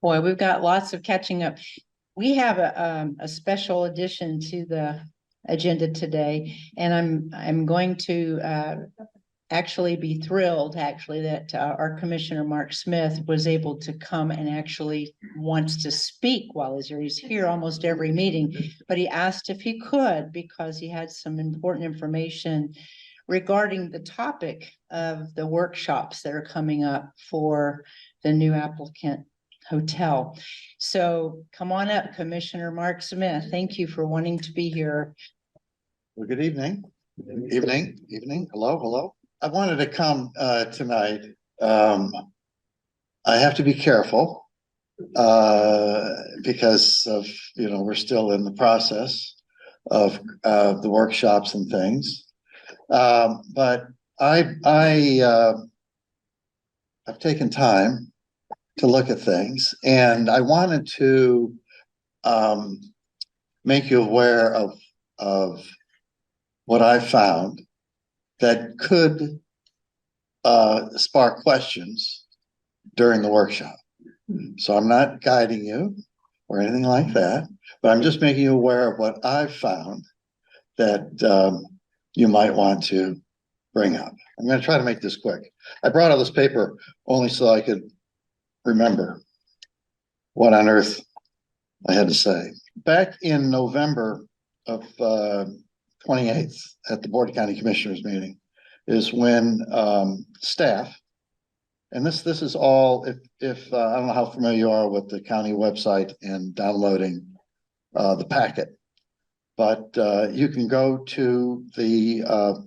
Boy, we've got lots of catching up. We have a special addition to the agenda today, and I'm going to actually be thrilled that our Commissioner Mark Smith was able to come and actually wants to speak while he's here. He's here almost every meeting, but he asked if he could because he had some important information regarding the topic of the workshops that are coming up for the new applicant hotel. So come on up, Commissioner Mark Smith. Thank you for wanting to be here. Well, good evening. Evening. Hello. I wanted to come tonight. I have to be careful because of, we're still in the process of the workshops and things. But I've taken time to look at things, and I wanted to make you aware of what I found that could spark questions during the workshop. So I'm not guiding you or anything like that, but I'm just making you aware of what I've found that you might want to bring up. I'm going to try to make this quick. I brought all this paper only so I could remember what on earth I had to say. Back in November of 28th at the Board of County Commissioners meeting is when staff, and this is all, if I don't know how familiar you are with the county website and downloading the packet, but you can go to the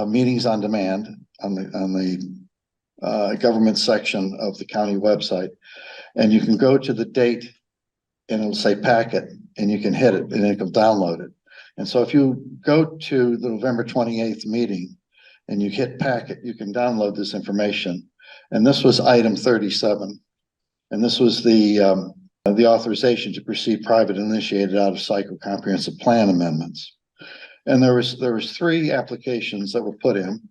meetings on demand on the government section of the county website, and you can go to the date and it'll say packet, and you can hit it and it'll download it. And so if you go to the November 28th meeting and you hit packet, you can download this information. And this was item 37. And this was the authorization to proceed private initiated out of cycle comprehensive plan amendments. And there was 3 applications that were put in.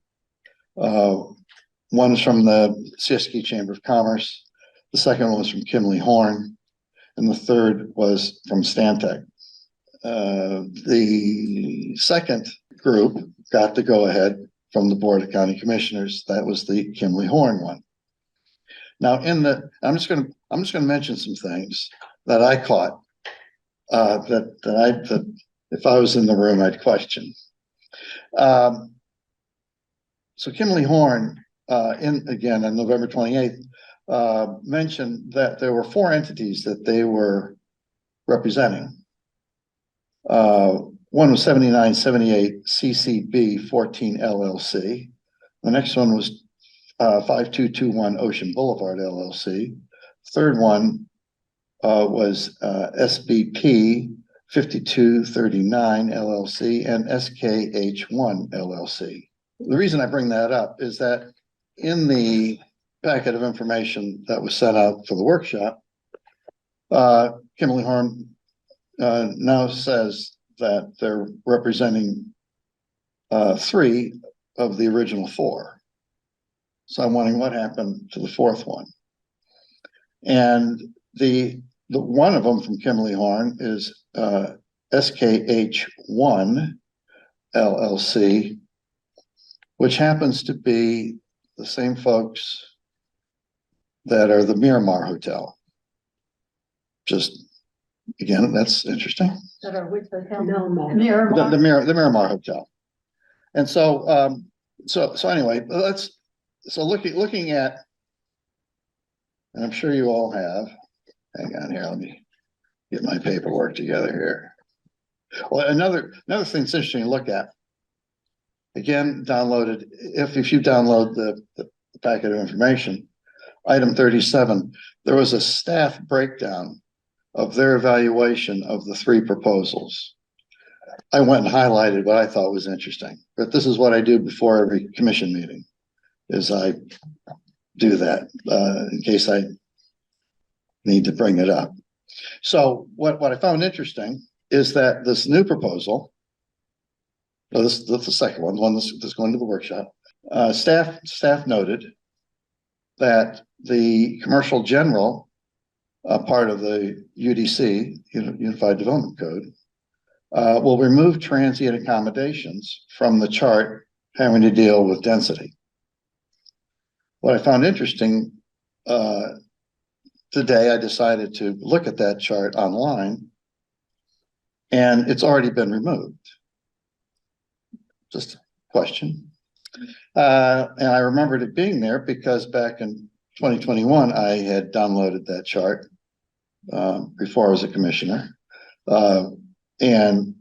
One is from the SKA Chamber of Commerce. The second one was from Kimley Horn. And the third was from Stantec. The second group got the go-ahead from the Board of County Commissioners. That was the Kimley Horn one. Now, I'm just going to mention some things that I caught that if I was in the room, I'd question. So Kimley Horn, again on November 28th, mentioned that there were 4 entities that they were representing. One was 7978 CCB 14 LLC. The next one was 5221 Ocean Boulevard LLC. Third one was SBP 5239 LLC and SKH1 LLC. The reason I bring that up is that in the packet of information that was sent out for the workshop, Kimley Horn now says that they're representing 3 of the original 4. So I'm wondering what happened to the 4th one. And the one of them from Kimley Horn is SKH1 LLC, which happens to be the same folks that are the Miramar Hotel. Just again, that's interesting. That are which hotel? Miramar. The Miramar Hotel. And so so anyway, looking at, and I'm sure you all have, hang on here, let me get my paperwork together here. Well, another thing that's interesting to look at, again, downloaded, if you download the packet of information, item 37, there was a staff breakdown of their evaluation of the 3 proposals. I went and highlighted what I thought was interesting, but this is what I do before every commission meeting, is I do that in case I need to bring it up. So what I found interesting is that this new proposal, that's the second one, the one that's going to the workshop, staff noted that the commercial general part of the UDC, Unified Development Code, will remove transient accommodations from the chart having to deal with density. What I found interesting today, I decided to look at that chart online, and it's already been removed. Just a question. And I remembered it being there because back in 2021, I had downloaded that chart before I was a commissioner. And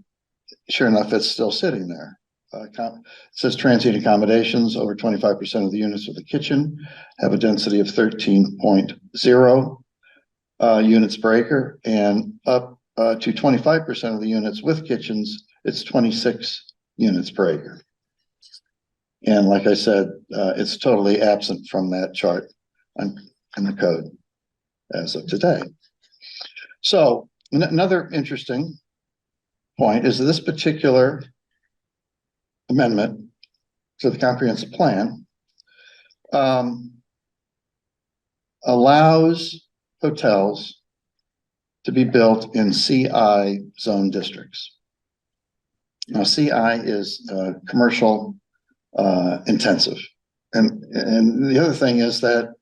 sure enough, it's still sitting there. It says transient accommodations, over 25% of the units with a kitchen have a density of 13.0 units per acre, and up to 25% of the units with kitchens, it's 26 units per acre. And like I said, it's totally absent from that chart in the code as of today. So another interesting point is that this particular amendment to the comprehensive plan allows hotels to be built in CI zone districts. Now, CI is commercial intensive. And the other thing is that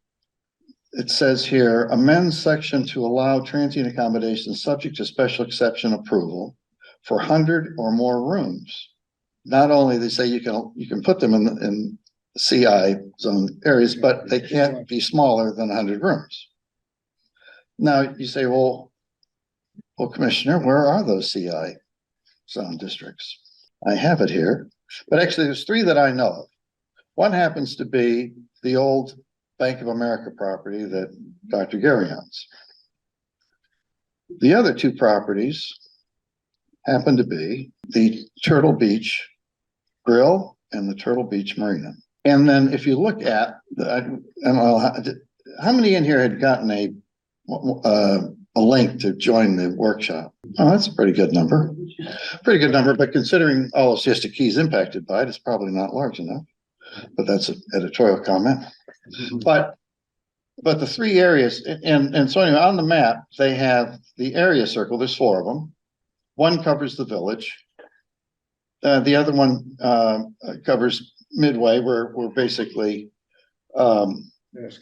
it says here, amend section to allow transient accommodations subject to special exception approval for 100 or more rooms. Not only they say you can put them in CI zone areas, but they can't be smaller than 100 rooms. Now you say, well, Commissioner, where are those CI zone districts? I have it here, but actually there's three that I know of. One happens to be the old Bank of America property that Dr. Gary owns. The other two properties happen to be the Turtle Beach Grill and the Turtle Beach Marina. And then if you look at, how many in here had gotten a link to join the workshop? Oh, that's a pretty good number. Pretty good number, but considering all of Siesta Key is impacted by it, it's probably not large enough. But that's an editorial comment. But the three areas, and so anyway, on the map, they have the area circle. There's four of them. One covers the village. The other one covers Midway, where we're basically, I'm going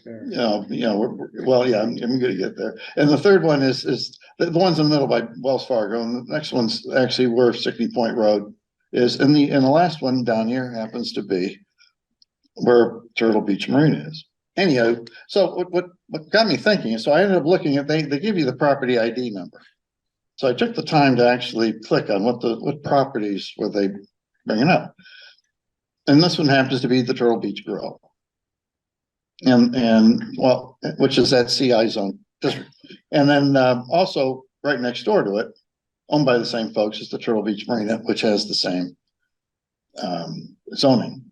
to get there. And the third one is the ones in the middle by Wells Fargo, and the next one's actually where Stickney Point Road is, and the last one down here happens to be where Turtle Beach Marina is. Anyhow, so what got me thinking, so I ended up looking at, they give you the property ID number. So I took the time to actually click on what properties were they bringing up. And this one happens to be the Turtle Beach Grill. And well, which is that CI zone district. And then also right next door to it, owned by the same folks, is the Turtle Beach Marina, which has the same zoning.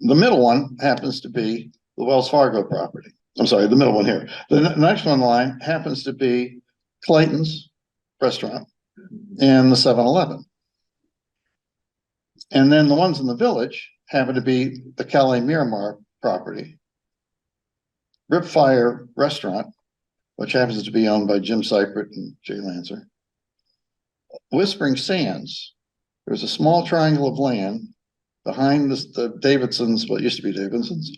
The middle one happens to be the Wells Fargo property. I'm sorry, the middle one here. The next one in line happens to be Clayton's restaurant and the 7-Eleven. And then the ones in the village happen to be the Calais Miramar property, Ripfire Restaurant, which happens to be owned by Jim Seifert and Jay Lancer. Whispering Sands, there's a small triangle of land behind the Davidson's, what used to be Davidson's,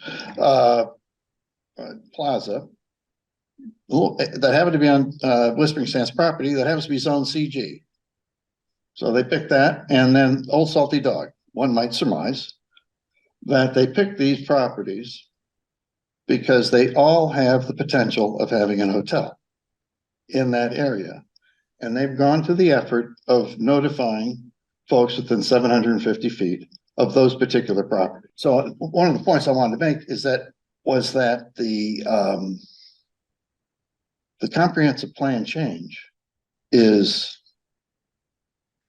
plaza, that happened to be on Whispering Sands property that happens to be zone CG. So they picked that, and then Old Salty Dog. One might surmise that they picked these properties because they all have the potential of having a hotel in that area. And they've gone to the effort of notifying folks within 750 feet of those particular properties. So one of the points I wanted to make is that the comprehensive plan change is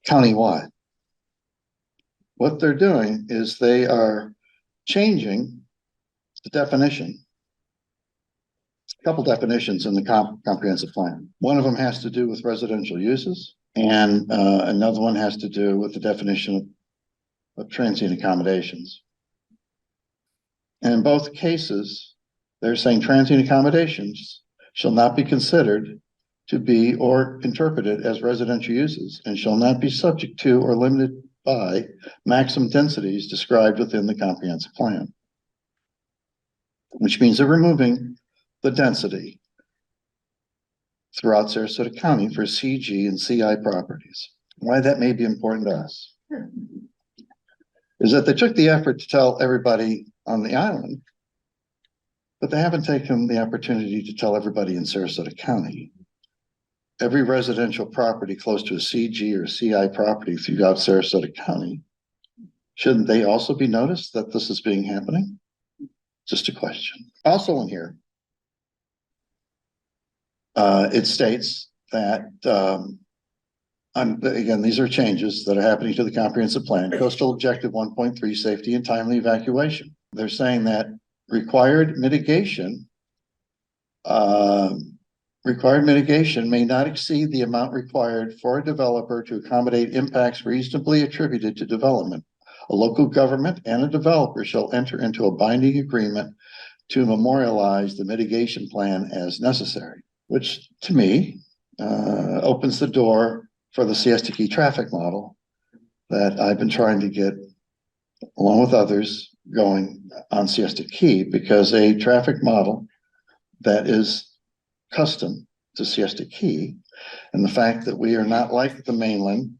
countywide. What they're doing is they are changing the definition, a couple definitions in the comprehensive plan. One of them has to do with residential uses, and another one has to do with the definition of transient accommodations. And in both cases, they're saying transient accommodations shall not be considered to be or interpreted as residential uses and shall not be subject to or limited by maximum densities described within the comprehensive plan. Which means they're removing the density throughout Sarasota County for CG and CI properties. Why that may be important to us is that they took the effort to tell everybody on the island, but they haven't taken the opportunity to tell everybody in Sarasota County. Every residential property close to a CG or CI property throughout Sarasota County, shouldn't they also be noticed that this is happening? Just a question. Also in here, it states that, again, these are changes that are happening to the comprehensive plan. Coastal Objective 1.3, safety and timely evacuation. They're saying that required mitigation may not exceed the amount required for a developer to accommodate impacts reasonably attributed to development. A local government and a developer shall enter into a binding agreement to memorialize the mitigation plan as necessary, which to me opens the door for the Siesta Key traffic model that I've been trying to get, along with others, going on Siesta Key, because a traffic model that is custom to Siesta Key, and the fact that we are not like the mainland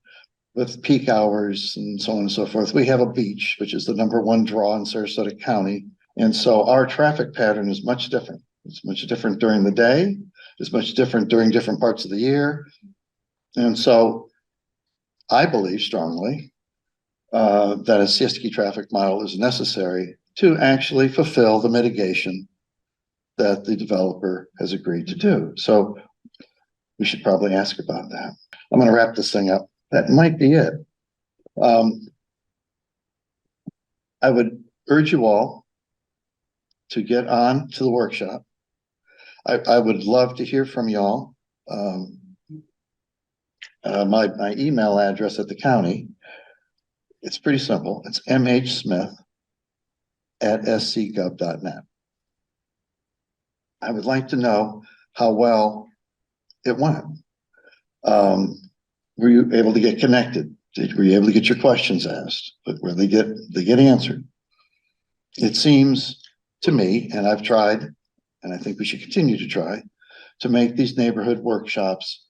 with peak hours and so on and so forth. We have a beach, which is the #1 draw in Sarasota County. And so our traffic pattern is much different. It's much different during the day. It's much different during different parts of the year. And so I believe strongly that a Siesta Key traffic model is necessary to actually fulfill the mitigation that the developer has agreed to do. So we should probably ask about that. I'm going to wrap this thing up. That might be it. I would urge you all to get on to the workshop. I would love to hear from y'all. My email address at the county, it's pretty simple. It's mhsmith@scgov.net. I would like to know how well it went. Were you able to get connected? Were you able to get your questions asked? But where they get answered? It seems to me, and I've tried, and I think we should continue to try, to make these neighborhood workshops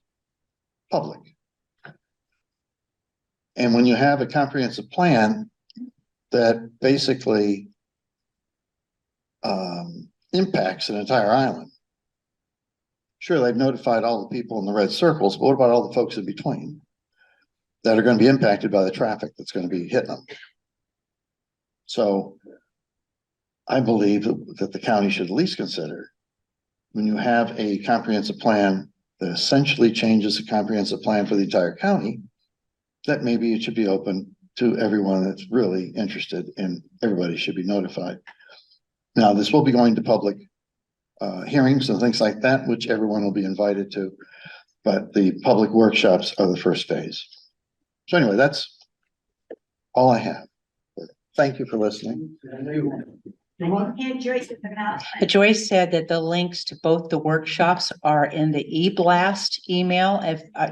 public. And when you have a comprehensive plan that basically impacts an entire island, sure, they've notified all the people in the red circles, but what about all the folks in between that are going to be impacted by the traffic that's going to be hitting them? So I believe that the county should at least consider, when you have a comprehensive plan that essentially changes the comprehensive plan for the entire county, that maybe it should be open to everyone that's really interested, and everybody should be notified. Now, this will be going to public hearings and things like that, which everyone will be invited to, but the public workshops are the first phase. So anyway, that's all I have. Thank you for listening. And Joyce is about. Joyce said that the links to both the workshops are in the e-blast email.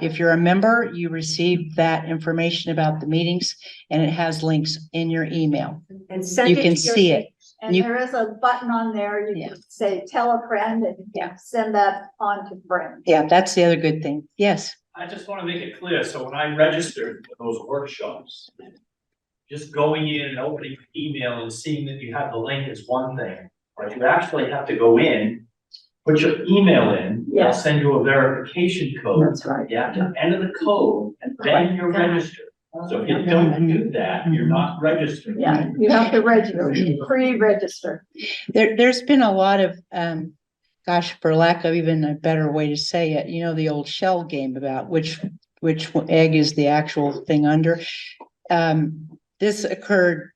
If you're a member, you receive that information about the meetings, and it has links in your email. And send You it can to your- see it. And there is a button on there. You can say, tell a friend, and send that on to friends. Yeah, that's the other good thing. Yes. I just want to make it clear, so when I registered for those workshops, just going in and opening email and seeing that you have the link is one thing, but you actually have to go in, put your email in, they'll Yes. send you a verification code. That's right. You have to enter the code, and then you're registered. So if you don't do that, you're not registered. Yeah, you have to register, pre-register. There's been a lot of, gosh, for lack of even a better way to say it, you know, the old shell game about which egg is the actual thing under. This occurred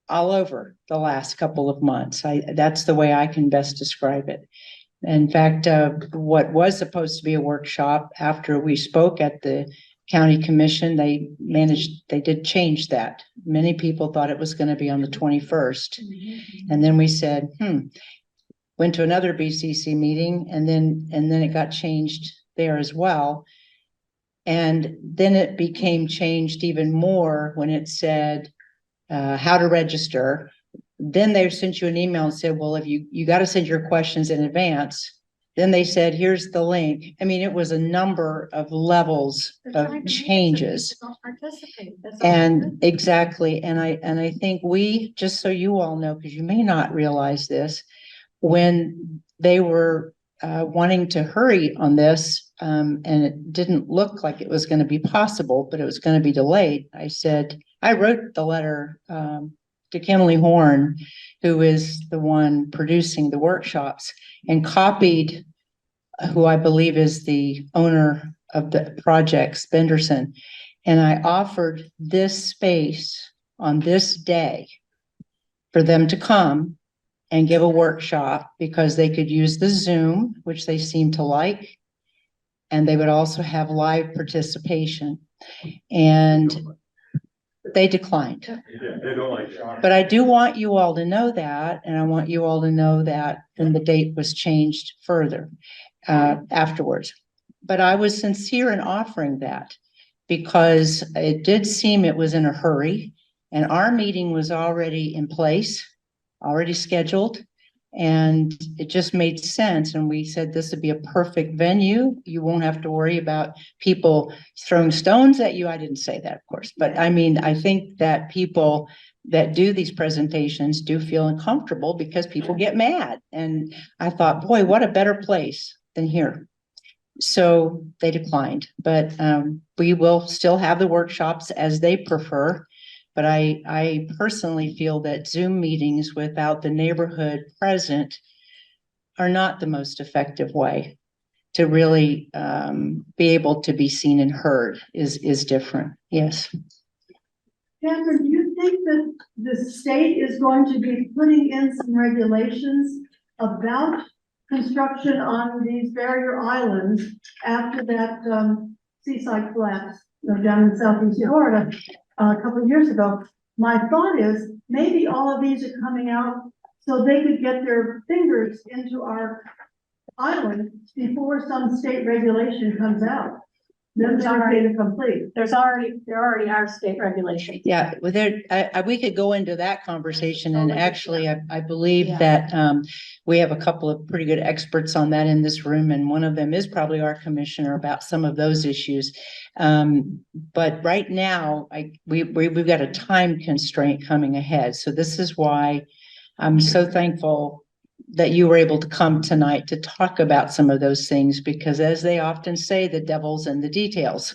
all over the last couple of months. That's the way I can best describe it. In fact, what was supposed to be a workshop, after we spoke at the county commission, they did change that. Many people thought it was going to be on the 21st. And then we said, went to another BCC meeting, and then it got changed there as well. And then it became changed even more when it said, how to register. Then they sent you an email and said, well, if you got to send your questions in advance. Then they said, here's the link. I mean, it was a number of levels of changes. And exactly. And I think just so you all know, because you may not realize this, when they were wanting to hurry on this, and it didn't look like it was going to be possible, but it was going to be delayed. I wrote the letter to Kimberly Horn, who is the one producing the workshops, and copied who I believe is the owner of the project, Spenderson. And I offered this space on this day for them to come and give a workshop, because they could use the Zoom, which they seem to like, and they would also have live participation. And they declined. They don't like that. But I do want you all to know that, and I want you all to know that then the date was changed further afterwards. But I was sincere in offering that, because it did seem it was in a hurry, and our meeting was already in place, already scheduled, and it just made sense. And we said this would be a perfect venue. You won't have to worry about people throwing stones at you. I didn't say that, of course, but I mean, I think that people that do these presentations do feel uncomfortable because people get mad. And I thought, boy, what a better place than here. So they declined, but we will still have the workshops as they prefer. But I personally feel that Zoom meetings without the neighborhood present are not the most effective way to really be able to be seen and heard is different. Yes. Catherine, do you think that the state is going to be putting in some regulations about construction on these barrier islands after that seaside collapse down in southeast Florida a couple of years ago? My thought is maybe all of these are coming out so they could get their fingers into our island before some state regulation comes out. Then they're ready to complete. There already are state regulations. Yeah, well, we could go into that conversation, and actually, I believe Yeah. that we have a couple of pretty good experts on that in this room, and one of them is probably our commissioner about some of those issues. But right now, we've got a time constraint coming ahead, so this is why I'm so thankful that you were able to come tonight to talk about some of those things, because as they often say, the devil's in the details.